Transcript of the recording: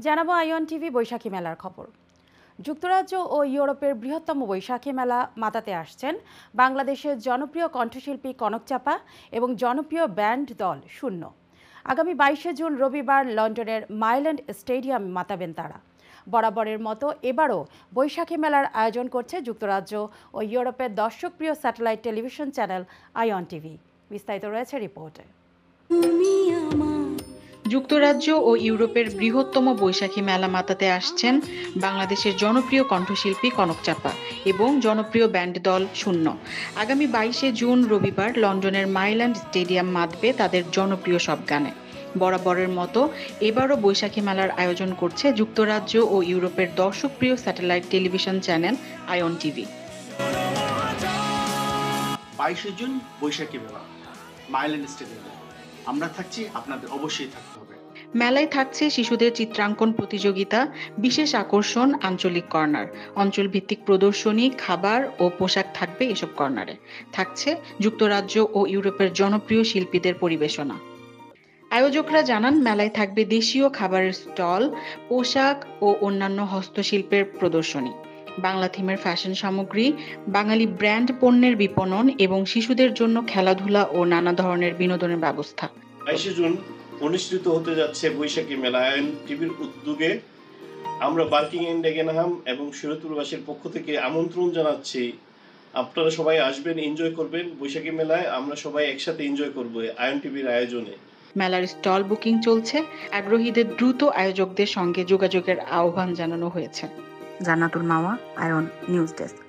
জানাবো আইওয়ান টিভি বৈশাখী মেলার খবর। যুক্তরাজ্য ও ইউরোপের বৃহত্তম বৈশাখী মেলা মাতাতে আসছেন বাংলাদেশের জনপ্রিয় কণ্ঠশিল্পী কনক চাপা এবং জনপ্রিয় ব্যান্ড দল শূন্য। আগামী 22শে জুন রবিবার লন্ডনের মাইল্যান্ড স্টেডিয়াম মাতাবেন তারা। বরাবরের মতো এবারও বৈশাখী মেলার আয়োজন করছে যুক্তরাজ্য ও ইউরোপের দর্শকপ্রিয় স্যাটেলাইট টেলিভিশন চ্যানেল আইওয়ান টিভি। বিস্তারিত রয়েছে রিপোর্টে। যুক্তরাজ্য ও ইউরোপের বৃহত্তম বৈশাখী মেলা মাতাতে আসছেন বাংলাদেশের জনপ্রিয় কণ্ঠশিল্পী কনক চাপা এবং জনপ্রিয় ব্যান্ড দল শূন্য। আগামী 22শে জুন রবিবার লন্ডনের মাইল্যান্ড স্টেডিয়াম মাতবে তাদের জনপ্রিয় সব গানে। বরাবরের মতো এবারও বৈশাখী মেলার আয়োজন করছে যুক্তরাজ্য ও ইউরোপের দর্শকপ্রিয় satellite television channel Ion TV. 22শে জুন বৈশাখী মেলা মাইল্যান্ড স্টেডিয়ামে আমরা থাকছি, আপনাদের অবশ্যই থাকতে হবে। মেলায় থাকছে শিশুদের চিত্রাঙ্কন প্রতিযোগিতা, বিশেষ আকর্ষণ, আঞ্চলিক কর্নার, অঞ্চলভিত্তিক প্রদর্শনী, খাবার ও পোশাক থাকবে এসব কর্নারে। থাকছে যুক্তরাজ্য ও ইউরোপের জনপ্রিয় শিল্পীদের পরিবেশনা। আয়োজকরা জানান মেলায় থাকবে দেশীয় খাবারের স্টল, পোশাক ও অন্যান্য হস্তশিল্পের প্রদর্শনী, বাংলা থিমের ফ্যাশন সামগ্রী, বাঙালি ব্র্যান্ড পণ্যের বিপণন এবং শিশুদের জন্য খেলাধুলা ও নানা ধরনের বিনোদনের ব্যবস্থা। 22শে জুন অনুষ্ঠিত হতে যাচ্ছে বৈশাখী মেলা আইওন টিভির উদ্যোগে। আমরা বার্কিংহাম ডেগেনহাম এবং শরীয়তপুরবাসীর পক্ষ থেকে আমন্ত্রণ জানাচ্ছি, আপনারা সবাই আসবেন, এনজয় করবেন বৈশাখী মেলায়। আমরা সবাই একসাথে এনজয় করব আইওন টিভির আয়োজনে। মেলার স্টল বুকিং চলছে। আগ্রহীদের দ্রুত আয়োজকদের সঙ্গে যোগাযোগের আহ্বান জানানো হয়েছে। জান্নাতুল মাওয়া, আইওন নিউজ ডেস্ক।